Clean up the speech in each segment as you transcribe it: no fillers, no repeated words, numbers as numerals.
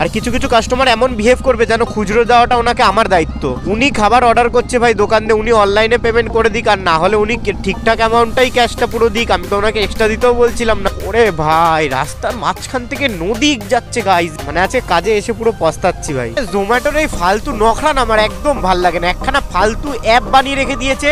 আর কিছু কিছু কাস্টমার এমন বিহেভ করবে যেন খুচরো দেওয়াটা ওনাকে আমার দায়িত্ব। উনি খাবার অর্ডার করছে ভাই দোকান দিয়ে, উনি অনলাইনে পেমেন্ট করে দিক, আর না হলে উনি ঠিকঠাক অ্যামাউন্টটাই ক্যাশটা পুরো দিক, আমি তো ওনাকে এক্সট্রা দিতেও বলছিলাম না। ওরে ভাই রাস্তার মাঝখান থেকে নদী যাচ্ছে গাইজ, মানে আছে কাজে এসে পুরো পস্তাচ্ছি ভাই। জোম্যাটোর এই ফালতু নখরা না আমার একদম ভাল লাগে না, একখানা ফালতু অ্যাপ বানিয়ে রেখে দিয়েছে।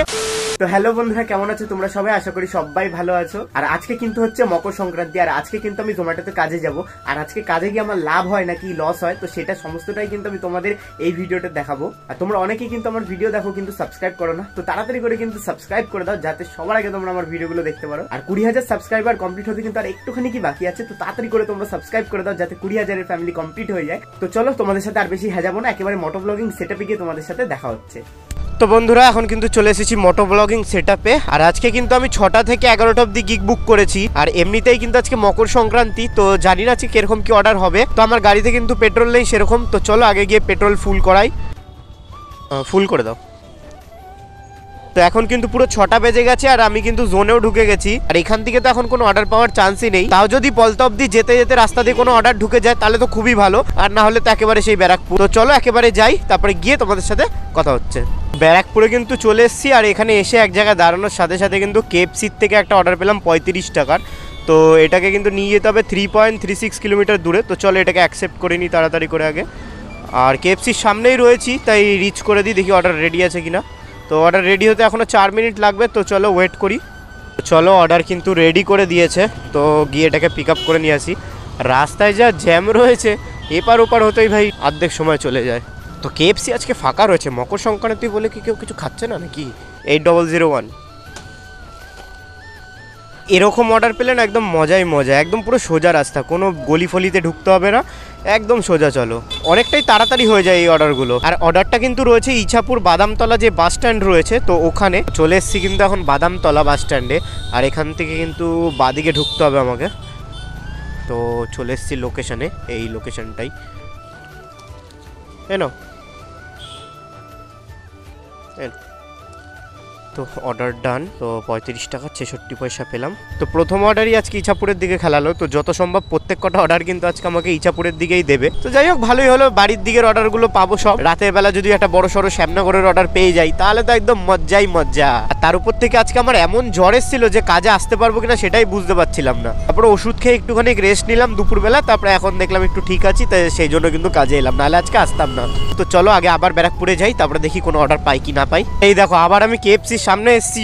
তো হ্যালো বন্ধুরা, কেমন আছো তোমরা সবাই? আশা করি সবাই ভালো আছো। আর আজকে কিন্তু হচ্ছে মকর সংক্রান্তি, আর আজকে কিন্তু আমি জোম্যাটোতে কাজে যাব। আর আজকে কাজে গিয়ে আমার লাভ হয় নাকি লস হয়, তো সেটা সমস্তটাই কিন্তু আমি তোমাদের এই ভিডিওতে দেখাবো। আর তোমরা অনেকেই কিন্তু আমার ভিডিও দেখো কিন্তু সাবস্ক্রাইব করো না, তো তাড়াতাড়ি করে কিন্তু সাবস্ক্রাইব করে দাও যাতে সবার আগে তোমরা আমার ভিডিওগুলো দেখতে পারো। আর 20,000 সাবস্ক্রাইবার কমপ্লিট হতে কিন্তু আর একটুখানি কি বাকি আছে, তো তাড়াতাড়ি করে তোমরা সাবস্ক্রাইব করে দাও যাতে 20,000 এর ফ্যামিলি কমপ্লিট হয়ে যায়। তো চলো তোমাদের সাথে আর বেশি হেজাবো না, একেবারে মোটো ব্লগিং সেটআপে গিয়ে তোমাদের সাথে দেখা হচ্ছে। তো বন্ধুরা এখন কিন্তু চলে এসেছি মোটো ব্লগিং সেটআপে। আর আজকে কিন্তু আমি 6টা থেকে 11টা অবধি গিগ বুক করেছি। আর এমনিতেই কিন্তু আজকে মকর সংক্রান্তি, তো জানি না আজকে কিরকম কি অর্ডার হবে। তো আমার গাড়িতে কিন্তু পেট্রোল নেই সেরকম, তো চলো আগে গিয়ে পেট্রোল ফুল করাই। ফুল করে দাও। তো এখন কিন্তু পুরো 6টা বেজে গেছে আর আমি কিন্তু জোনেও ঢুকে গেছি। আর এখান থেকে তো এখন কোনো অর্ডার পাওয়ার চান্সই নেই। তাও যদি পলতা অবধি যেতে যেতে রাস্তা দিয়ে কোনো অর্ডার ঢুকে যায় তাহলে তো খুবই ভালো, আর না হলে তো একেবারে সেই ব্যারাকপুর। তো চলো একেবারে যাই, তারপরে গিয়ে তোমাদের সাথে কথা হচ্ছে। ব্যারাকপুরে কিন্তু চলে এসেছি, আর এখানে এসে এক জায়গায় দাঁড়ানোর সাথে সাথে কিন্তু কেএফসির থেকে একটা অর্ডার পেলাম 35 টাকার। তো এটাকে কিন্তু নিয়ে যেতে হবে 3.36 কিলোমিটার দূরে। তো চলো এটাকে অ্যাকসেপ্ট করে নিই তাড়াতাড়ি করে আগে। আর কেএফসির সামনেই রয়েছি, তাই রিচ করে দিই, দেখি অর্ডার রেডি আছে কিনা। তো অর্ডার রেডি হতে এখনও 4 মিনিট লাগবে, তো চলো ওয়েট করি। চলো অর্ডার কিন্তু রেডি করে দিয়েছে, তো গিয়ে এটাকে পিক আপ করে নিয়ে আসি। রাস্তায় যা জ্যাম রয়েছে, এপার ওপার হতেই ভাই অর্ধেক সময় চলে যায়। তো কেএফসি আজকে ফাঁকা রয়েছে, মকর সংক্রান্তি বলে কি কেউ কিছু খাচ্ছে না নাকি? 8001 এরকম অর্ডার পেলে না একদম মজাই মজা, একদম পুরো সোজা রাস্তা, কোনো গলি ফলিতে ঢুকতে হবে না, একদম সোজা চলো। অনেকটাই তাড়াতাড়ি হয়ে যায় এই অর্ডারগুলো। আর অর্ডারটা কিন্তু রয়েছে ইছাপুর বাদামতলা যে বাস স্ট্যান্ড রয়েছে, তো ওখানে চলে এসেছি কিন্তু এখন বাদামতলা বাস স্ট্যান্ডে। আর এখান থেকে কিন্তু বাদিকে ঢুকতে হবে আমাকে। তো চলে এসেছি লোকেশানে, এই লোকেশানটাই এনো। তো অর্ডার ডান। তো 35 টাকা 66 পয়সা পেলাম। তো প্রথম অর্ডারই আজকে ইছাপুরের দিকে খেলালো, তো যত সম্ভব প্রত্যেক কটা অর্ডার কিন্তু আজকে আমাকে ইছাপুরের দিকেই দেবে। তো যাই হোক ভালোই হলো, বাড়ির দিকের অর্ডারগুলো পাবো সব। রাতের বেলা যদি একটা বড় সড়ো শ্যামনগরের অর্ডার পেয়ে যাই তাহলে তো একদম মজ্জাই মজ্জা। আর তার উপর থেকে আজকে আমার এমন জ্বর এসেছিল যে কাজে আসতে পারবো কিনা সেটাই বুঝতে পারছিলাম না। তারপরে ওষুধ খেয়ে একটুখানি রেস্ট নিলাম দুপুরবেলা, তারপরে এখন দেখলাম একটু ঠিক আছি, তাই সেই জন্য কিন্তু কাজে এলাম, নাহলে আজকে আসতাম না। তো চলো আগে আবার ব্যারাকপুরে যাই, তারপরে দেখি কোনো অর্ডার পাই কি না পাই। এই দেখো আবার আমি কেএফসির সামনে এসেছি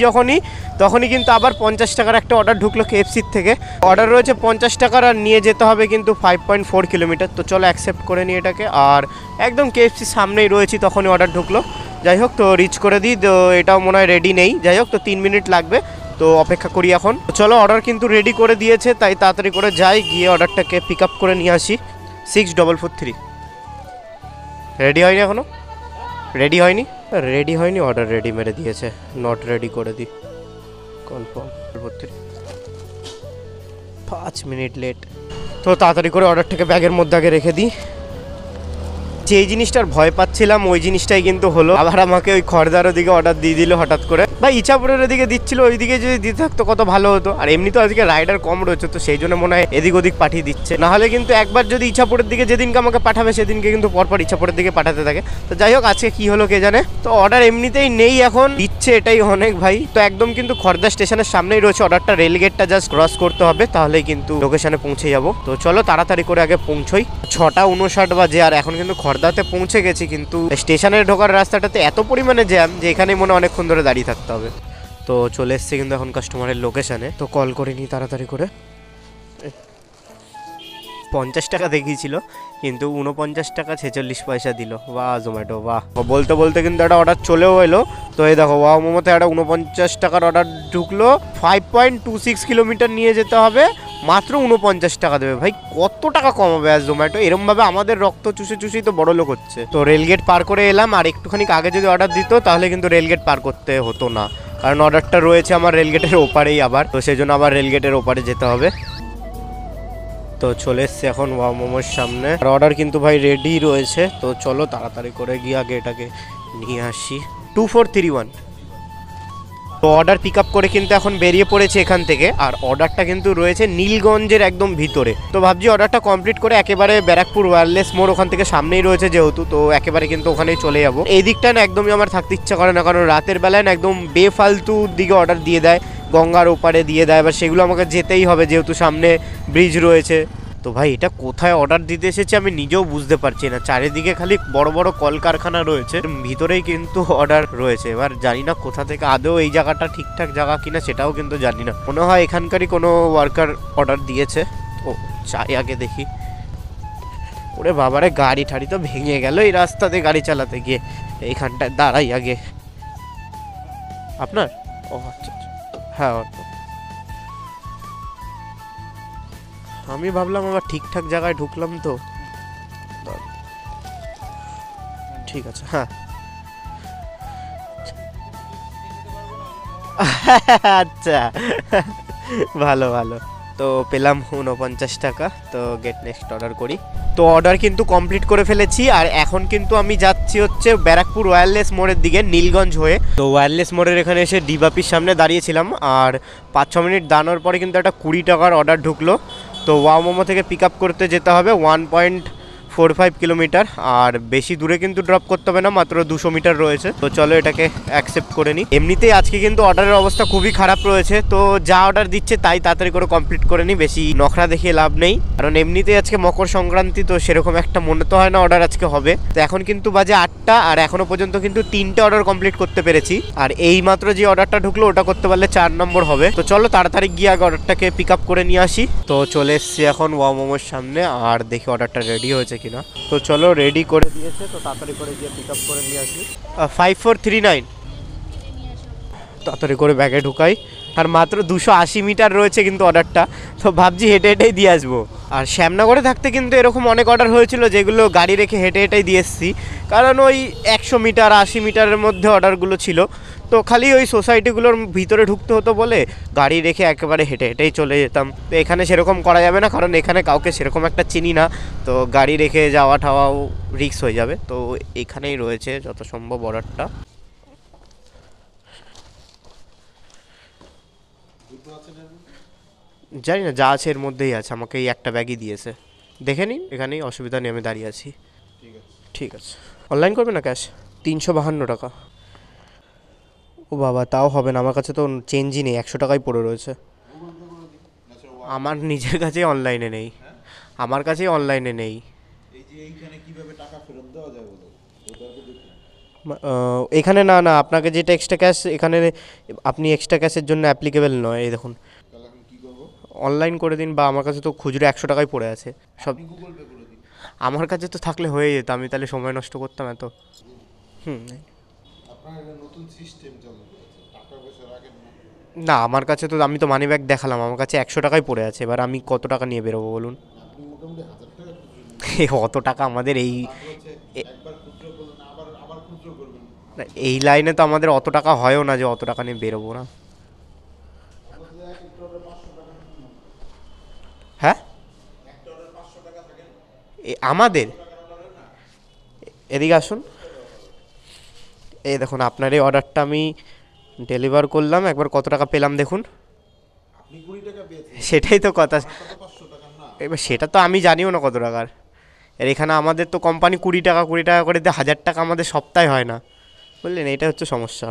তখনই কিন্তু আবার 50 টাকার একটা অর্ডার ঢুকলো কেএফসির থেকে। অর্ডার রয়েছে 50 টাকার, আর নিয়ে যেতে হবে কিন্তু 5.4 কিলোমিটার। তো চলো অ্যাকসেপ্ট করে নিই এটাকে। আর একদম কেএফসির সামনেই রয়েছি, তখনই অর্ডার ঢুকলো। যাই হোক তো রিচ করে দিই। তো এটাও মনে হয় রেডি নেই, যাই হোক তো 3 মিনিট লাগবে, তো অপেক্ষা করি এখন। চলো অর্ডার কিন্তু রেডি করে দিয়েছে, তাই তাড়াতাড়ি করে যাই, গিয়ে অর্ডারটাকে পিক আপ করে নিয়ে আসি। 6443 রেডি হয়নি এখনো? রেডি হয়নি অর্ডার রেডি মেরে দিয়েছে, নট রেডি করে দিই, কনফার্ম 5 মিনিট লেট। তো তাড়াতাড়ি করে অর্ডারটাকে ব্যাগের মধ্যে আগে রেখে দিই। যেই জিনিসটার ভয় পাচ্ছিলাম ওই জিনিসটাই কিন্তু হলো। আবার আমাকে ওই খড়দার ওদিকে অর্ডার দিয়ে দিল হঠাৎ করে। ভাই ইছাপুরের ওদিকে দিচ্ছিল, ওইদিকে যদি দিতে থাকতো কত ভালো হতো। আর এমনি তো আজকে রাইডার কম রয়েছে, তো সেই জন্য মনে হয় এদিক ওদিক পাঠিয়ে দিচ্ছে। নাহলে কিন্তু একবার যদি ইছাপুরের দিকে যেদিনকে আমাকে পাঠাবে সেদিনকে কিন্তু পরপর ইছাপুরের দিকে পাঠাতে থাকে। তো যাই হোক আজকে কি হলো কে জানে। তো অর্ডার এমনিতেই নেই, এখন দিচ্ছে, এটাই অনেক ভাই। তো একদম কিন্তু খড়দা স্টেশনের সামনেই রয়েছে অর্ডারটা, রেলগেটটা জাস্ট ক্রস করতে হবে, তাহলেই কিন্তু লোকেশনে পৌঁছে যাবো। তো চলো তাড়াতাড়ি করে আগে পৌঁছোই। 6:59 বাজে, আর এখন কিন্তু খড়দাতে পৌঁছে গেছি, কিন্তু স্টেশনে ঢোকার রাস্তাটাতে এত পরিমাণে জ্যাম যে এখানে মনে অনেকক্ষণ ধরে দাঁড়িয়ে থাকতে হবে। তো চলে এসছে কিন্তু এখন কাস্টমারের লোকেশনে। তো কল করে নিই তাড়াতাড়ি করে। 50 টাকা দেখিয়েছিল, কিন্তু 49 টাকা 46 পয়সা দিল। বাহ জোম্যাটো বাহ। বলতে বলতে কিন্তু একটা অর্ডার চলেও এলো। তো এই দেখো ওয়াও মোমোতে একটা 49 টাকার অর্ডার ঢুকলো। 5.26 কিলোমিটার নিয়ে যেতে হবে, মাত্র 49 টাকা দেবে। ভাই কত টাকা কমাবে আজ জোম্যাটো? এরমভাবে আমাদের রক্ত চুষে চুষেই তো বড় লোক হচ্ছে। তো রেলগেট পার করে এলাম, আর একটুখানি আগে যদি অর্ডার দিত তাহলে কিন্তু রেলগেট পার করতে হতো না, কারণ অর্ডারটা রয়েছে আমার রেলগেটের ওপারেই আবার। তো সেই জন্য আবার রেলগেটের ওপারে যেতে হবে। তো চলে এসছে এখন ওয়াও মোমোর সামনে, আর অর্ডার কিন্তু ভাই রেডি রয়েছে। তো চলো তাড়াতাড়ি করে গিয়ে আগে এটাকে নিয়ে আসি। 2431 তো অর্ডার পিক আপ করে কিন্তু এখন বেরিয়ে পড়েছে এখান থেকে। আর অর্ডারটা কিন্তু রয়েছে নীলগঞ্জের একদম ভিতরে। তো ভাবছি অর্ডারটা কমপ্লিট করে একেবারে ব্যারাকপুর ওয়্যারলেস মোড় ওখান থেকে সামনেই রয়েছে যেহেতু, তো একেবারে কিন্তু ওখানেই চলে যাবো। এই দিকটা না একদমই আমার থাকতে ইচ্ছা করে না, কারণ রাতের বেলায় না একদম বেফালতু দিকে অর্ডার দিয়ে দেয়, গঙ্গার ওপারে দিয়ে দেয়, এবার সেগুলো আমাকে যেতেই হবে যেহেতু সামনে ব্রিজ রয়েছে। তো ভাই এটা কোথায় অর্ডার দিতে এসেছে আমি নিজেও বুঝতে পারছি না, চারিদিকে খালি বড় বড় কলকারখানা রয়েছে, ভিতরেই কিন্তু অর্ডার রয়েছে। এবার জানি না কোথা থেকে আদৌ এই জায়গাটা ঠিকঠাক জায়গা কিনা সেটাও কিন্তু জানি না, মনে হয় এখানকারই কোনো ওয়ার্কার অর্ডার দিয়েছে। ও চাই আগে দেখি। ওরে বাবারে, গাড়ি ঠাড়ি তো ভেঙে গেল এই রাস্তাতে গাড়ি চালাতে গিয়ে। এইখানটায় দাঁড়াই আগে। আপনার? ও আচ্ছা আচ্ছা, হ্যাঁ আমি ভাবলাম আবার ঠিকঠাক জায়গায় ঢুকলাম তো। ঠিক আছে, হ্যাঁ আচ্ছা ভালো ভালো। তো পেলাম 49 টাকা। তো গেট নেক্সট অর্ডার করি। তো অর্ডার কিন্তু কমপ্লিট করে ফেলেছি। আর এখন কিন্তু আমি যাচ্ছি হচ্ছে ব্যারাকপুর ওয়্যারলেস মোড়ের দিকে নীলগঞ্জ হয়ে। তো ওয়্যারলেস মোড়ের এখানে এসে ডিবাপির সামনে দাঁড়িয়েছিলাম, আর 5-6 মিনিট দাঁড়ানোর পরে কিন্তু একটা 20 টাকার অর্ডার ঢুকলো। তো ওয়াও মোমো থেকে পিক আপ করতে যেতে হবে 1.45 কিলোমিটার, আর বেশি দূরে কিন্তু ড্রপ করতে হবে না, মাত্র 200 মিটার রয়েছে। তো চলো এটাকে অ্যাকসেপ্ট করে নিই। এমনিতেই আজকে কিন্তু অর্ডারের অবস্থা খুবই খারাপ রয়েছে, তো যা অর্ডার দিচ্ছে তাই তাড়াতাড়ি করে কমপ্লিট করে নিই, বেশি নখরা দেখিয়ে লাভ নেই, কারণ এমনিতেই আজকে মকর সংক্রান্তি, তো সেরকম একটা মনে তো হয় না অর্ডার আজকে হবে। তো এখন কিন্তু বাজে 8টা, আর এখনো পর্যন্ত কিন্তু 3টে অর্ডার কমপ্লিট করতে পেরেছি। আর এই মাত্র যে অর্ডারটা ঢুকলো ওটা করতে পারলে 4 নম্বর হবে। তো চলো তাড়াতাড়ি গিয়ে আগে অর্ডারটাকে পিক আপ করে নিয়ে আসি। তো চলে এসছি এখন ওয়াও মোমোর সামনে, আর দেখি অর্ডারটা রেডি হয়েছে কিনা। তো চলো রেডি করে দিয়েছে, তো তাড়াতাড়ি করে গিয়ে পিক আপ করে নিয়ে আসি। 5439 তাড়াতাড়ি করে ব্যাগে ঢুকাই। আর মাত্র 280 মিটার রয়েছে কিন্তু অর্ডারটা, তো ভাবছি হেঁটে হেঁটেই দিয়ে আসবো। আর শ্যামনগরে থাকতে কিন্তু এরকম অনেক অর্ডার হয়েছিল যেগুলো গাড়ি রেখে হেঁটে হেঁটেই দিয়ে এসেছি, কারণ ওই 100 মিটার 80 মিটারের মধ্যে অর্ডারগুলো ছিল। তো খালি ওই সোসাইটিগুলোর ভিতরে ঢুকতে হতো বলে গাড়ি রেখে একেবারে হেঁটে হেঁটেই চলে যেতাম। তো এখানে সেরকম করা যাবে না, কারণ এখানে কাউকে সেরকম একটা চিনি না, তো গাড়ি রেখে যাওয়া ঠাওয়াও রিস্ক হয়ে যাবে। তো এখানেই রয়েছে যত সম্ভব অর্ডারটা। জানি না, যা আছে এর মধ্যেই আছে, আমাকে এই একটা ব্যাগই দিয়েছে। দেখে নিন, এখানেই, অসুবিধা নেই, আমি দাঁড়িয়ে আছি। ঠিক আছে। অনলাইন করবে না ক্যাশ? 352 টাকা। ও বাবা, তাও হবে না, আমার কাছে তো চেঞ্জই নেই, 100 টাকাই পড়ে রয়েছে। আমার নিজের কাছেই অনলাইনে নেই, আমার কাছেই অনলাইনে নেই। এখানে না না, আপনাকে যেটা এক্সট্রা ক্যাশ এখানে, আপনি এক্সট্রা ক্যাশের জন্য অ্যাপ্লিকেবল নয়। এই দেখুন, অনলাইন করে দিন, বা আমার কাছে তো খুচরো 100 টাকাই পড়ে আছে সব। আমার কাছে তো থাকলে হয়ে যেত, আমি তাহলে সময় নষ্ট করতাম এত। না আমার কাছে তো, আমি তো মানি ব্যাগ দেখালাম, আমার কাছে 100 টাকাই পড়ে আছে। এবার আমি কত টাকা নিয়ে বেরোবো বলুন? অত টাকা আমাদের এই লাইনে তো আমাদের অত টাকা হয়ও না যে অত টাকা নিয়ে বেরোবো না। হ্যাঁ আমাদের এদিকে আসুন, এই দেখুন আপনার এই অর্ডারটা আমি ডেলিভার করলাম, একবার কত টাকা পেলাম দেখুন। সেটাই তো কথা, এবার সেটা তো আমি জানিও না কত টাকার। এর এখানে আমাদের তো কোম্পানি 20 টাকা করে দিয়ে 1000 টাকা আমাদের সপ্তাহে হয় না, বুঝলেন, এটা হচ্ছে সমস্যা।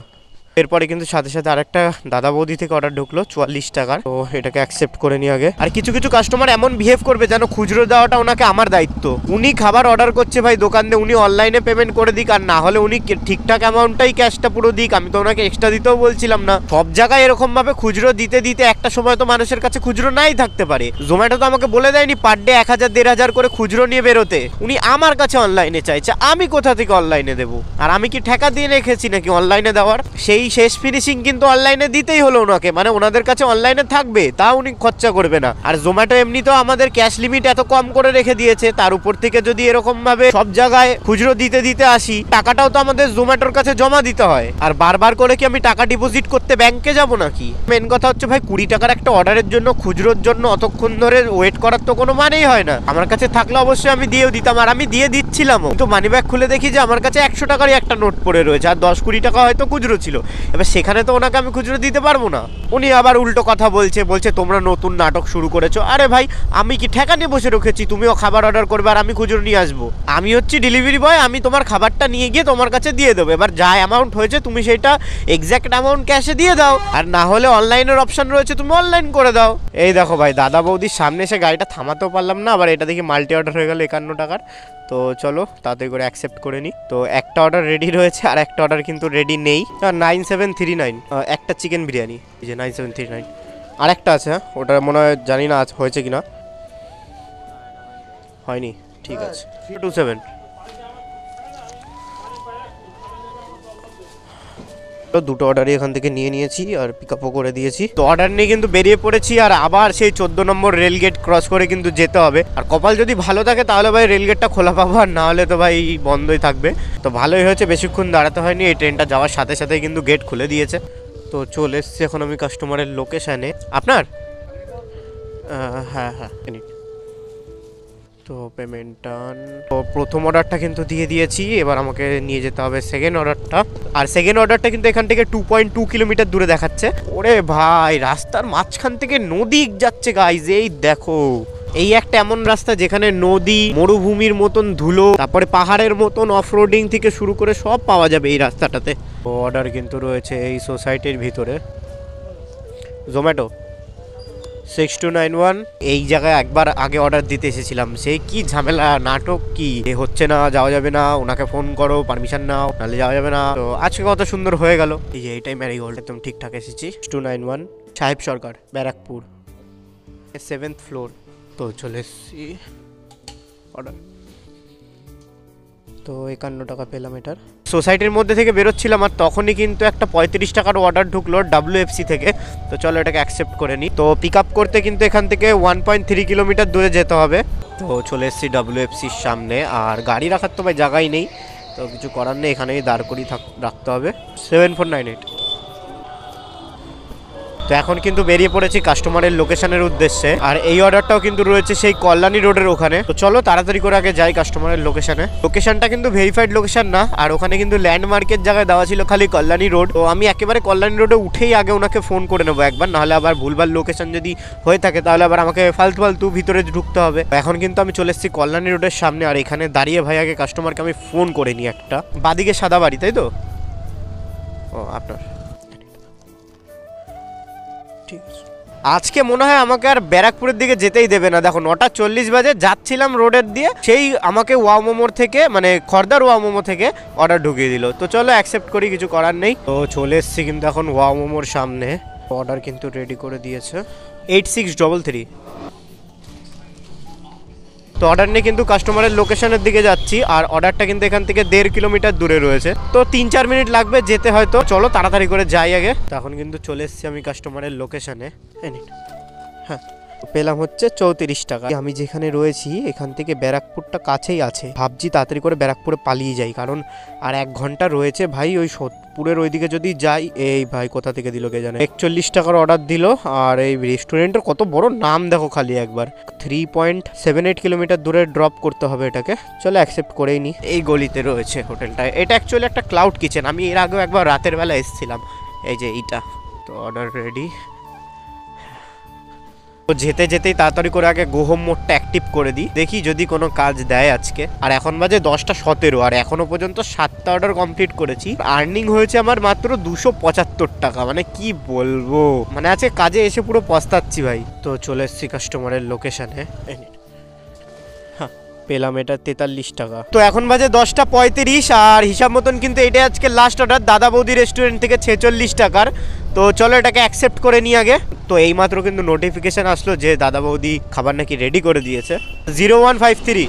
এরপরে কিন্তু সাথে সাথে আরেকটা দাদা বৌদি থেকে অর্ডার ঢুকলো 44 টাকার, তো এটাকে অ্যাকসেপ্ট করে নিই আগে। আর কিছু কিছু কাস্টমার এমন বিহেভ করবে যেন খুচরো দেওয়াটা ওনাকে আমার দায়িত্ব। উনি খাবার অর্ডার করছে ভাই দোকান দিয়ে, উনি অনলাইনে পেমেন্ট করে দিক, আর না হলে উনি ঠিকঠাক অ্যামাউন্টটাই ক্যাশটা পুরো দিক, আমি তো ওনাকে এক্সট্রা দিতেও বলছিলাম না। সব জায়গায় এরকম ভাবে খুচরো দিতে দিতে একটা সময় তো মানুষের কাছে খুচরো নাই থাকতে পারে। জোম্যাটো তো আমাকে বলে দেয়নি পার ডে 1000-1500 করে খুচরো নিয়ে বেরোতে, উনি আমার কাছে অনলাইনে চাইছে, আমি কোথা থেকে অনলাইনে দেবো? আর আমি কি ঠেকা দিয়ে রেখেছি নাকি অনলাইনে দেওয়ার? সেই শেষ ফিনিশিং কিন্তু অনলাইনে দিতেই হলো ওনাকে, মানে ওনাদের কাছে অনলাইনে থাকবে, তা উনি খরচা করবে না। আর জোম্যাটো এমনিতেও আমাদের ক্যাশ লিমিট এত কম করে রেখে দিয়েছে, তার উপর থেকে যদি এরকম ভাবে সব জায়গায় খুচরো দিতে দিতে আসি, টাকাটাও তো আমাদের জোম্যাটোর কাছে জমা দিতে হয়। আর বারবার করে কি আমি টাকা ডিপোজিট করতে ব্যাংকে যাব নাকি? মেন কথা হচ্ছে ভাই 20 টাকার একটা অর্ডারের জন্য খুচরোর জন্য অতক্ষণ ধরে ওয়েট করার তো কোনো মানেই হয় না। আমার কাছে থাকলে অবশ্যই আমি দিয়েও দিতাম, আর আমি দিয়ে দিচ্ছিলামও, কিন্তু মানি ব্যাগ খুলে দেখি যে আমার কাছে 100 টাকারই একটা নোট পড়ে রয়েছে, আর 10-20 টাকা হয়তো খুচরো ছিল। এবার সেখানে তো ওনাকে আমি খুচরো দিতে পারবো না। উনি আবার উল্টো কথা বলছে তোমরা নতুন নাটক শুরু করেছো। আরে ভাই আমি কি ঠেকা নিয়ে বসে রেখেছি? তুমিও খাবার অর্ডার করবে আর আমি খুচরো নিয়ে আসবো? আমি হচ্ছি ডেলিভারি বয়, আমি তোমার খাবারটা নিয়ে গিয়ে তোমার কাছে দিয়ে দেবো। এবার যা অ্যামাউন্ট হয়েছে তুমি সেটা এক্স্যাক্ট অ্যামাউন্ট ক্যাশে দিয়ে দাও, আর না হলে অনলাইনের অপশন রয়েছে তুমি অনলাইন করে দাও। এই দেখো ভাই, দাদা বৌদির সামনে এসে গাড়িটা থামাতেও পারলাম না, আবার এটা দেখি মাল্টি অর্ডার হয়ে গেল 51 টাকার। তো চলো তাড়াতাড়ি করে অ্যাকসেপ্ট করে নিই। তো একটা অর্ডার রেডি রয়েছে আর একটা অর্ডার কিন্তু রেডি নেই। 9739 একটা চিকেন বিরিয়ানি, এই যে 9739। আর একটা আছে, হ্যাঁ ওটা মনে হয় জানি না আজ হয়েছে কিনা, হয়নি, ঠিক আছে। 27 দুটো অর্ডারই এখান থেকে নিয়ে নিয়েছি আর পিক আপও করে দিয়েছি। তো অর্ডার নিয়ে কিন্তু বেরিয়ে পড়েছি, আর আবার সেই 14 নম্বর রেলগেট ক্রস করে কিন্তু যেতে হবে। আর কপাল যদি ভালো থাকে তাহলে ভাই রেলগেটটা খোলা পাবো, আর না হলে তো ভাই বন্ধই থাকবে। তো ভালোই হয়েছে, বেশিক্ষণ দাঁড়াতে হয়নি, এই ট্রেনটা যাওয়ার সাথে সাথেই কিন্তু গেট খুলে দিয়েছে। তো চলে এসছি এখন আমি কাস্টমারের লোকেশানে। আপনার হ্যাঁ তো পেমেন্ট ডান। তো প্রথম অর্ডারটা কিন্তু দিয়ে দিয়েছি, এবার আমাকে নিয়ে যেতে হবে সেকেন্ড অর্ডারটা। আর সেকেন্ড অর্ডারটা কিন্তু এখান থেকে 2.2 কিলোমিটার দূরে দেখাচ্ছে। ওরে ভাই, রাস্তার মাঝখান থেকে নদী যাচ্ছে গাইজ, এই দেখো। এই একটা এমন রাস্তা যেখানে নদী, মরুভূমির মতন ধুলো, তারপরে পাহাড়ের মতন অফরোডিং থেকে শুরু করে সব পাওয়া যাবে এই রাস্তাটাতে। অর্ডার কিন্তু রয়েছে এই সোসাইটির ভিতরে। জোম্যাটো 6291। এই জায়গায় একবার আগে অর্ডার দিতে এসেছিলাম, সেই কি ঝামেলা, নাটক কি হচ্ছে না, যাওয়া যাবে না, ওনাকে ফোন করো, পারমিশন নাও, নাহলে যাওয়া যাবে না। তো আজকে কত সুন্দর হয়ে গেল। এই যে এইটাই ম্যারিগোল্ড, একদম ঠিকঠাক এসেছি। 291 সাহেব সরকার, ব্যারাকপুর, 7th ফ্লোর। তো চলে এসেছি, অর্ডার। তো 51 টাকা পেলাম এটার। সোসাইটির মধ্যে থেকে বেরোচ্ছিলাম আর তখনই কিন্তু একটা 35 টাকার অর্ডার ঢুকলো WFC থেকে। তো চলো এটাকে অ্যাকসেপ্ট করে নিই। তো পিক আপ করতে কিন্তু এখান থেকে 1.3 কিলোমিটার দূরে যেতে হবে। তো চলে এসেছি WFCর সামনে, আর গাড়ি রাখার তো ভাই জায়গাই নেই, তো কিছু করার নেই, এখানেই দাঁড় করিয়ে রাখতে হবে। 7498। তো এখন কিন্তু বেরিয়ে পড়েছি কাস্টমারের লোকেশনের উদ্দেশ্যে, আর এই অর্ডারটাও কিন্তু রয়েছে সেই কল্যাণী রোডের ওখানে। তো চলো তাড়াতাড়ি করে আগে যাই কাস্টমারের লোকেশনে। লোকেশনটা কিন্তু ভেরিফাইড লোকেশন না, আর ওখানে কিন্তু ল্যান্ডমার্কের জায়গায় দেওয়া ছিল খালি কল্যাণী রোড। তো আমি একেবারে কল্যাণী রোডে উঠেই আগে ওনাকে ফোন করে নেবো একবার, নাহলে আবার ভুলভাল লোকেশন যদি হয়ে থাকে তাহলে আবার আমাকে ফালতু ভিতরে ঢুকতে হবে। এখন কিন্তু আমি চলে এসেছি কল্যাণী রোডের সামনে, আর এখানে দাঁড়িয়ে ভাই আগে কাস্টমারকে আমি ফোন করে নিই একটা। বাদিকে সাদা বাড়ি, তাই তো? ও আপনার, আজকে মনে হয় আমাকে আর ব্যারাকপুরের দিকে যেতেই দেবে না। দেখো 9:40 বাজে, যাচ্ছিলাম রোডের দিয়ে, সেই আমাকে ওয়াও মোমোর থেকে, মানে খড়দার ওয়াও মোমো থেকে অর্ডার ঢুকিয়ে দিল। তো চলো অ্যাকসেপ্ট করি, কিছু করার নেই। তো চলে এসেছি কিন্তু এখন ওয়াও মোমোর সামনে। অর্ডার কিন্তু রেডি করে দিয়েছে 8633। তো অর্ডার নিয়ে কিন্তু কাস্টমারের লোকেশনের দিকে যাচ্ছি, আর অর্ডারটা কিন্তু এখান থেকে 1.5 কিলোমিটার দূরে রয়েছে। তো 3-4 মিনিট লাগবে যেতে হয়তো। চলো তাড়াতাড়ি করে যাই আগে। তো এখন কিন্তু চলে এসেছি আমি কাস্টমারের লোকেশনে। হ্যাঁ, পেলাম হচ্ছে 34 টাকা। আমি যেখানে রয়েছি এখান থেকে ব্যারাকপুরটা কাছেই আছে, ভাবছি তাড়াতাড়ি করে ব্যারাকপুরে পালিয়ে যাই, কারণ আর 1 ঘন্টা রয়েছে ভাই। ওই সোদপুরের ওইদিকে যদি যাই, এই ভাই কোথা থেকে দিল কে জানে, 41 টাকার অর্ডার দিল। আর এই রেস্টুরেন্টের কত বড় নাম দেখো খালি একবার। 3.78 কিলোমিটার দূরে ড্রপ করতে হবে এটাকে। চলো অ্যাকসেপ্ট করেই নি। এই গলিতে রয়েছে হোটেলটা। এটা অ্যাকচুয়ালি একটা ক্লাউড কিচেন, আমি এর আগেও একবার রাতের বেলা এসেছিলাম। এই যে এইটা। তো অর্ডার রেডি। তো যেতে যেতেই তাড়াতাড়ি করে আগে গোহম মোডটা অ্যাক্টিভ করে দিই, দেখি যদি কোনো কাজ দেয় আজকে। আর এখন বাজে 10:17, আর এখনো পর্যন্ত 7টা অর্ডার কমপ্লিট করেছি। আর্নিং হয়েছে আমার মাত্র 275 টাকা। মানে কি বলবো, মানে আজকে কাজে এসে পুরো পস্তাচ্ছি ভাই। তো চলে এসেছি কাস্টমারের লোকেশনে, পেলাম এটা 43 টাকা। তো এখন বাজে 10:35, আর হিসাব মতন কিন্তু এটাই আজকে লাস্ট অর্ডার দাদা বৌদি রেস্টুরেন্ট থেকে 46 টাকার। তো চলো এটাকে অ্যাকসেপ্ট করে নিই আগে। তো এইমাত্র কিন্তু নোটিফিকেশন আসলো যে দাদা বৌদি খাবার নাকি রেডি করে দিয়েছে। 0153।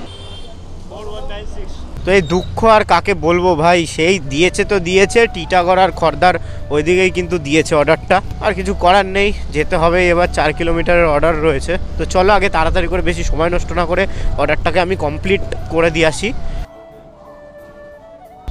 তো এই দুঃখ আর কাকে বলবো ভাই, সেই দিয়েছে তো দিয়েছে, টিটাগড় আর খড়দার ওইদিকেই কিন্তু দিয়েছে অর্ডারটা। আর কিছু করার নেই, যেতে হবে এবার। 4 কিলোমিটারের অর্ডার রয়েছে। তো চলো আগে তাড়াতাড়ি করে, বেশি সময় নষ্ট না করে অর্ডারটাকে আমি কমপ্লিট করে দিয়ে আসি।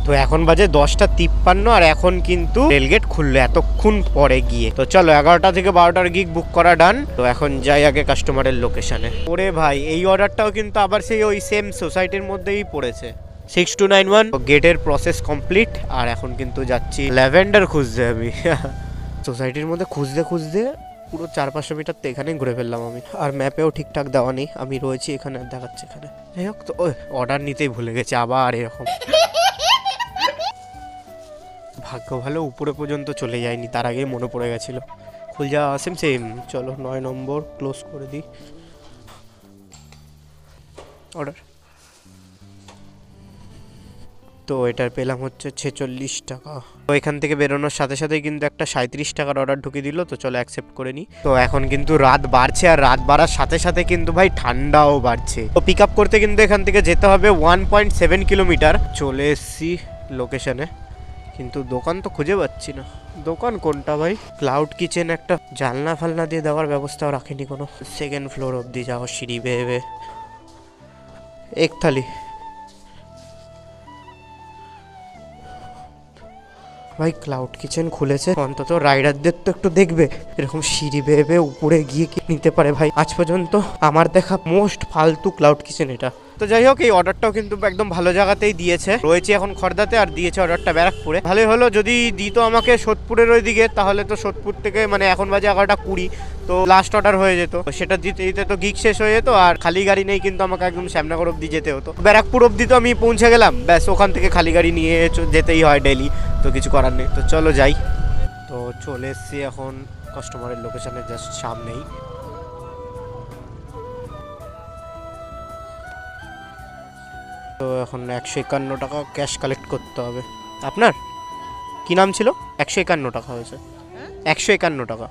তো এখন বাজে 10:53, আর এখন কিন্তু রেলগেট খুললো এতক্ষণ পরে গিয়ে। তো চলো 11টা থেকে 12টার গিগ বুক করা ডান। তো এখন যাই আগে কাস্টমারের লোকেশনে। ওরে ভাই, এই অর্ডারটাও কিন্তু আবার সেই ওই সেম সোসাইটির মধ্যেই পড়েছে। 6291 গেটের প্রসেস কমপ্লিট। আর এখন কিন্তু যাচ্ছি ল্যাভেন্ডার খুঁজতে আমি সোসাইটির মধ্যে খুঁজতে খুঁজতে পুরো 400-500 মিটার তো এখানেই ঘুরে ফেললাম আমি। আর ম্যাপেও ঠিকঠাক দেওয়া নেই, আমি রয়েছি এখানে দেখাচ্ছে এখানে। যাই হোক, তো অর্ডার নিতেই ভুলে গেছি আবার এরকম। ভাগ্য ভালো উপরে পর্যন্ত চলে যায়নি, তার আগেই মনে পড়ে গেছিল। খুল যা সেম সেম, চলো 9 নম্বর ক্লোজ করে দিই। অর্ডার তো এটার পেলাম হচ্ছে 46 টাকা। তো এখান থেকে বেরোনোর সাথে সাথেই কিন্তু একটা 37 টাকার অর্ডার ঢুকিয়ে দিল, তো চলো অ্যাকসেপ্ট করে নিই। তো এখন কিন্তু রাত বাড়ছে, আর রাত বাড়ার সাথে সাথে কিন্তু ভাই ঠান্ডাও বাড়ছে। তো পিক আপ করতে কিন্তু এখান থেকে যেতে হবে 1.7 কিলোমিটার। চলে এসছি লোকেশনে, কিন্তু দোকান তো খুঁজে পাচ্ছি না। দোকান কোনটা ভাই? ক্লাউড কিচেন একটা জানলা ফালনা দিয়ে দেওয়ার ব্যবস্থাও রাখেনি কোনো। 2nd ফ্লোর অবধি যাও সিঁড়ি বেয়ে। এক থালি ভাই, ক্লাউড কিচেন খুলেছে, অন্তত রাইডারদের তো একটু দেখবে এরকম সিঁড়ি বেয়ে উপরে গিয়ে কি নিতে পারে ভাই। আজ পর্যন্ত আমার দেখা মোস্ট ফালতু ক্লাউড কিচেন এটা। তো যাই হোক, এই অর্ডারটাও কিন্তু একদম ভালো জায়গাতেই দিয়েছে। রয়েছে এখন খড়দাতে, আর দিয়েছে অর্ডারটা ব্যারাকপুরে। ভালোই হলো, যদি দিত আমাকে সোদপুরের ওই দিকে, তাহলে তো সোদপুর থেকে মানে এখন বাজে 11:20, তো লাস্ট অর্ডার হয়ে যেত। সেটা দিতে দিতে তো গিগ শেষ হয়ে যেত, আর খালি গাড়ি নেই কিন্তু আমাকে একদম শ্যামনগর অব্দি যেতে হতো। ব্যারাকপুর অব্দি তো আমি পৌঁছে গেলাম, ব্যাস ওখান থেকে খালি গাড়ি নিয়ে যেতেই হয় ডেলি, তো কিছু করার নেই। তো চলো যাই। তো চলে এসছি এখন কাস্টমারের লোকেশনের জাস্ট সামনেই। তো এখন 151 টাকা ক্যাশ কালেক্ট করতে হবে। আপনার কি নাম ছিল? 151 টাকা হয়েছে। 151 টাকা,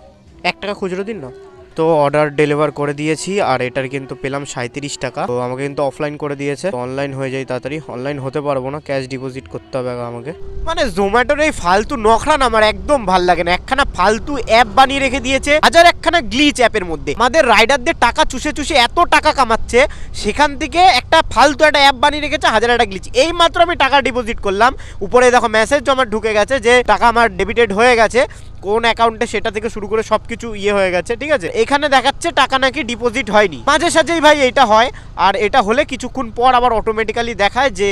1 টাকা খুচরো দিন না। তো অর্ডার ডেলিভার করে দিয়েছি, আর এটার কিন্তু পেলাম 37 টাকা। তো আমাকে কিন্তু অফলাইন করে দিয়েছে, অনলাইন হয়ে যায় তাড়াতাড়ি। অনলাইন হতে পারবো না, ক্যাশ ডিপোজিট করতে হবে আমাকে। মানে জোম্যাটোর এই ফালতু নখরা না আমার একদম ভাল লাগে না। একখানা ফালতু অ্যাপ বানিয়ে রেখে দিয়েছে, হাজার একখানা গ্লিচ অ্যাপের মধ্যে। আমাদের রাইডারদের টাকা চুষে চুষে এত টাকা কামাচ্ছে, সেখান থেকে একটা ফালতু একটা অ্যাপ বানিয়ে রেখেছে, হাজার একটা গ্লিচ। এই মাত্র আমি টাকা ডিপোজিট করলাম, উপরে দেখো মেসেজ আমার ঢুকে গেছে যে টাকা আমার ডেবিটেড হয়ে গেছে কোন অ্যাকাউন্টে, সেটা থেকে শুরু করে সবকিছু ইয়ে হয়ে গেছে। ঠিক আছে, এখানে দেখাচ্ছে টাকা নাকি ডিপোজিট হয়নি। মাঝে সাঝেই ভাই এটা হয়, আর এটা হলে কিছুক্ষণ পর আবার অটোমেটিক্যালি দেখায় যে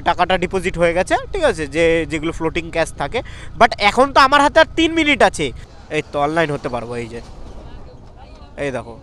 টাকাটা ডিপোজিট হয়ে গেছে। ঠিক আছে, যেগুলো ফ্লোটিং ক্যাশ থাকে। বাট এখন তো আমার হাতে আর 3 মিনিট আছে, এই তো অনলাইন হতে পারবো। এই যে এই দেখো,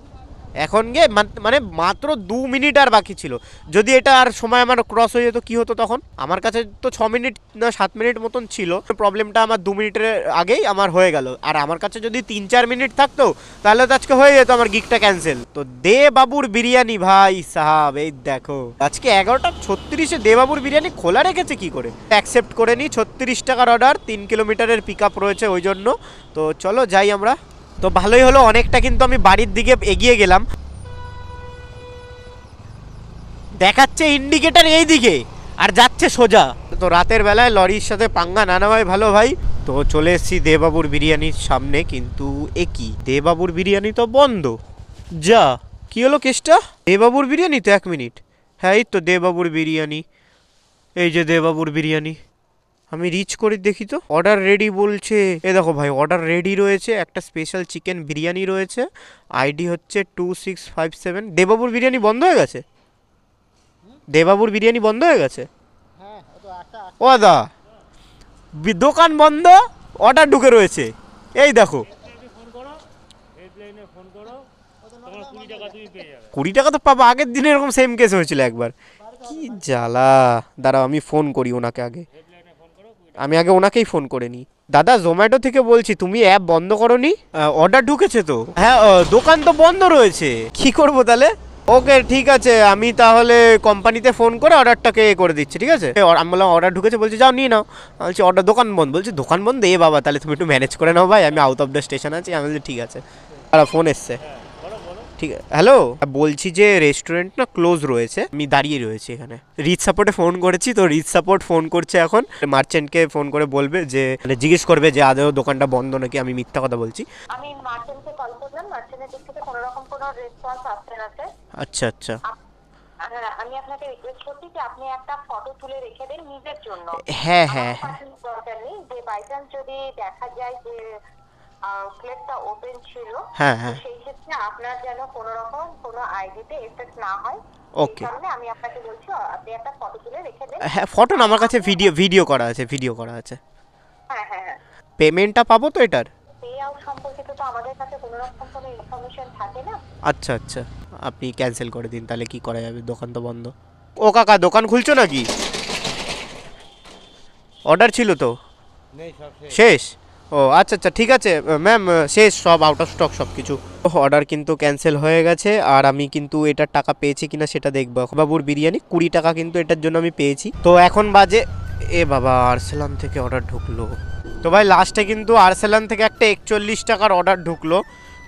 এখন গিয়ে মানে মাত্র 2 মিনিট আর বাকি ছিল। যদি এটা আর সময় আমার ক্রস হয়ে যেত কি হতো তখন? আমার কাছে তো 6 মিনিট না 7 মিনিট মতন ছিল। প্রবলেমটা আমার 2 মিনিটের আগেই আমার হয়ে গেল। আর আমার কাছে যদি 3-4 মিনিট থাকতো তাহলে তো আজকে হয়ে যেত আমার গিগটা ক্যান্সেল। তো দে বাবুর বিরিয়ানি ভাই সাহাব, এই দেখো আজকে 11:36 দে বাবুর বিরিয়ানি খোলা রেখেছে কি করে। অ্যাকসেপ্ট করে নি 36 টাকার অর্ডার, 3 কিলোমিটারের পিক আপ রয়েছে ওই জন্য। তো চলো যাই আমরা। তো ভালোই হলো, অনেকটা কিন্তু আমি বাড়ির দিকে এগিয়ে গেলাম। দেখাচ্ছে ইন্ডিকেটার এই দিকে, আর যাচ্ছে সোজা। তো রাতের বেলায় লরির সাথে পাঙ্গা না নেওয়াই ভালো ভাই। তো চলে এসেছি দেবাবুর বিরিয়ানির সামনে, কিন্তু এ কি, দেবাবুর বিরিয়ানি তো বন্ধ। যা, কি হলো কেসটা? দেবাবুর বিরিয়ানি তো 1 মিনিট। হ্যাঁ এই তো দেবাবুর বিরিয়ানি, এই যে দেবাবুর বিরিয়ানি। আমি রিচ করে দেখি তো, অর্ডার রেডি বলছে। এ দেখো ভাই, অর্ডার রেডি রয়েছে, একটা স্পেশাল চিকেন বিরিয়ানি রয়েছে, আইডি হচ্ছে 2657। দেবাবুর বিরিয়ানি বন্ধ হয়ে গেছে? দেবাবুর বিরিয়ানি বন্ধ হয়ে গেছে? ও দা, দোকান বন্ধ, অর্ডার ঢুকে রয়েছে। এই দেখো 20 টাকা তো পাবো। আগের দিনে এরকম সেম কেস হয়েছিল একবার। কি জ্বালা, দাঁড়াও আমি ফোন করি ওনাকে আগে। আমি আগে ওনাকেই ফোন করে নিই। দাদা জোম্যাটো থেকে বলছি, তুমি অ্যাপ বন্ধ করোনি? অর্ডার ঢুকেছে তো। হ্যাঁ, দোকান তো বন্ধ রয়েছে, কি করবো তাহলে? ওকে ঠিক আছে, আমি তাহলে কোম্পানিতে ফোন করে অর্ডারটাকে করে দিচ্ছি। ঠিক আছে, আমি বললাম অর্ডার ঢুকেছে, বলছি যাও নিয়ে নাও। বলছি অর্ডার, দোকান বন্ধ। বলছি দোকান বন্ধ? এ বাবা, তাহলে তুমি একটু ম্যানেজ করে নাও ভাই, আমি আউট অফ দ্য স্টেশন আছি। আমি বলছি ঠিক আছে। আর ফোন এসছে। ঠিক আছে, হ্যালো, বলছি যে রেস্টুরেন্ট না ক্লোজ রয়েছে, আমি দাঁড়িয়ে রয়েছি এখানে। রিচ সাপোর্টে ফোন করেছি, তো রিচ সাপোর্ট ফোন করছে এখন। মার্চেন্টকে ফোন করে বলবে যে, মানে জিজ্ঞেস করবে যে আদৌ দোকানটা বন্ধ নাকি আমি মিথ্যা কথা বলছি। আমি মার্চেন্টকে কল করলাম, মার্চেন্টের দিক থেকে কোনো রকম কোনো রেসপন্স আসছে না। আচ্ছা আচ্ছা, হ্যাঁ আমি আপনাকে রিকোয়েস্ট করছি যে আপনি একটা ফটো তুলে রেখে দেন নিজের জন্য। হ্যাঁ হ্যাঁ হ্যাঁ, দরকার নেই, যে বাই চান্স যদি দেখা যায় যে প্লেটটা ওপেন ছিল, হ্যাঁ হ্যাঁ, সেই ক্ষেত্রে আপনার যেন কোনো রকম কোনো আইডিতে এফেক্ট না হয়, ওকে তাহলে আমি আপনাকে বলছি আপনি একটা ফটো তুলে রেখে দেন। হ্যাঁ, ফটো না, আমার কাছে ভিডিও করা আছে, ভিডিও করা আছে। হ্যাঁ হ্যাঁ হ্যাঁ। পেমেন্টটা পাবো তো এটার? পে আউট সম্পর্কিত তো আমাদের কাছে কোনো রকম কোনো ইনফরমেশন থাকে না। আচ্ছা আচ্ছা, আপনি ক্যান্সেল করে দিন তাহলে, কি করা যাবে, দোকান তো বন্ধ। ও কাকা, দোকান খুলছো নাকি? অর্ডার ছিল তো? শেষ? ও আচ্ছা আচ্ছা, ঠিক আছে ম্যাম, শেষ সব, আউট অফ স্টক সব কিছু। অর্ডার কিন্তু ক্যান্সেল হয়ে গেছে, আর আমি কিন্তু এটার টাকা পেয়েছি কিনা সেটা দেখবো। বাবুর বিরিয়ানি 20 টাকা কিন্তু এটার জন্য আমি পেয়েছি। তো এখন বাজে, এ বাবা, আরসালান থেকে অর্ডার ঢুকলো। তো ভাই লাস্টে কিন্তু আরসালান থেকে একটা 41 টাকার অর্ডার ঢুকলো।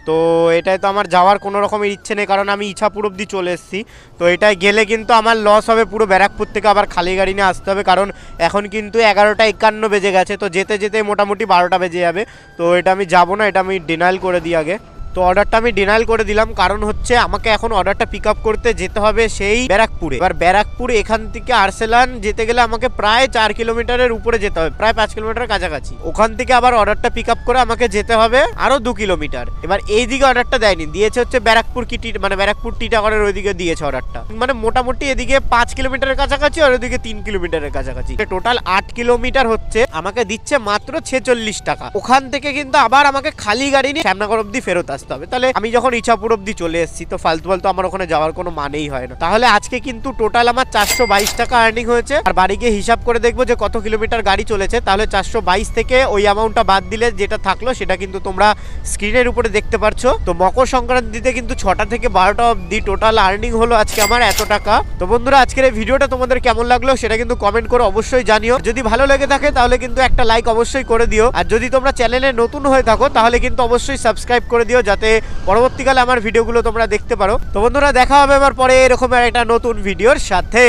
তো এটাই তো আমার যাওয়ার কোনো রকমের ইচ্ছে নেই, কারণ আমি ইছাপুর অব্দি চলে এসেছি। তো এটাই গেলে কিন্তু আমার লস হবে, পুরো ব্যারাকপুর থেকে আবার খালি গাড়ি নিয়ে আসতে হবে, কারণ এখন কিন্তু 11:51 বেজে গেছে। তো যেতে যেতে মোটামুটি 12টা বেজে যাবে। তো এটা আমি যাবো না, এটা আমি ডিনাইল করে দিই আগে। তো অর্ডারটা আমি ডিনাইল করে দিলাম, কারণ হচ্ছে আমাকে এখন অর্ডারটা পিক আপ করতে যেতে হবে সেই ব্যারাকপুরে। এবার ব্যারাকপুর এখান থেকে আরসালান যেতে গেলে আমাকে প্রায় 4 কিলোমিটারের উপরে যেতে হবে, প্রায় 5 কিলোমিটার কাছাকাছি। ওখান থেকে আবার অর্ডারটা পিক আপ করে আমাকে যেতে হবে আরো 2 কিলোমিটার। এবার এইদিকে অর্ডারটা দেয়নি, দিয়েছে হচ্ছে ব্যারাকপুর মানে ব্যারাকপুর টিটাগড়ের ওইদিকে দিয়েছে অর্ডারটা। মানে মোটামুটি এদিকে 5 কিলোমিটারের কাছাকাছি আর ওইদিকে 3 কিলোমিটারের কাছাকাছি, টোটাল 8 কিলোমিটার হচ্ছে। আমাকে দিচ্ছে মাত্র 46 টাকা। ওখান থেকে কিন্তু আবার আমাকে খালি গাড়ি নিয়ে শ্যামনগর অব্দি ফেরত আসতে হবে। তাহলে আমি যখন ইছাপুর অব্দি চলে এসেছি, তো ফালতু আমার ওখানে যাওয়ার কোনো মানেই হয় না। তাহলে আজকে কিন্তু টোটাল আমার 422 টাকা আর্নিং হয়েছে। আর বাড়ি গিয়ে হিসাব করে দেখবো যে কত কিলোমিটার গাড়ি চলেছে। তাহলে 422 থেকে ওই অ্যামাউন্টটা বাদ দিলে যেটা থাকলো সেটা কিন্তু তোমরা স্ক্রিনের উপরে দেখতে পারছো। তো মকর সংক্রান্তিতে কিন্তু 6টা থেকে 12টা অব্দি টোটাল আর্নিং হলো আজকে আমার এত টাকা। তো বন্ধুরা, আজকের এই ভিডিওটা তোমাদের কেমন লাগলো সেটা কিন্তু কমেন্ট করে অবশ্যই জানিও। যদি ভালো লেগে থাকে তাহলে কিন্তু একটা লাইক অবশ্যই করে দিও। আর যদি তোমরা চ্যানেলে নতুন হয়ে থাকো তাহলে কিন্তু অবশ্যই সাবস্ক্রাইব করে দিও, যাতে পরবর্তীকালে আমার ভিডিওগুলো তোমরা দেখতে পারো। তো বন্ধুরা, দেখা হবে এবার পরে এরকম একটা নতুন ভিডিওর সাথে।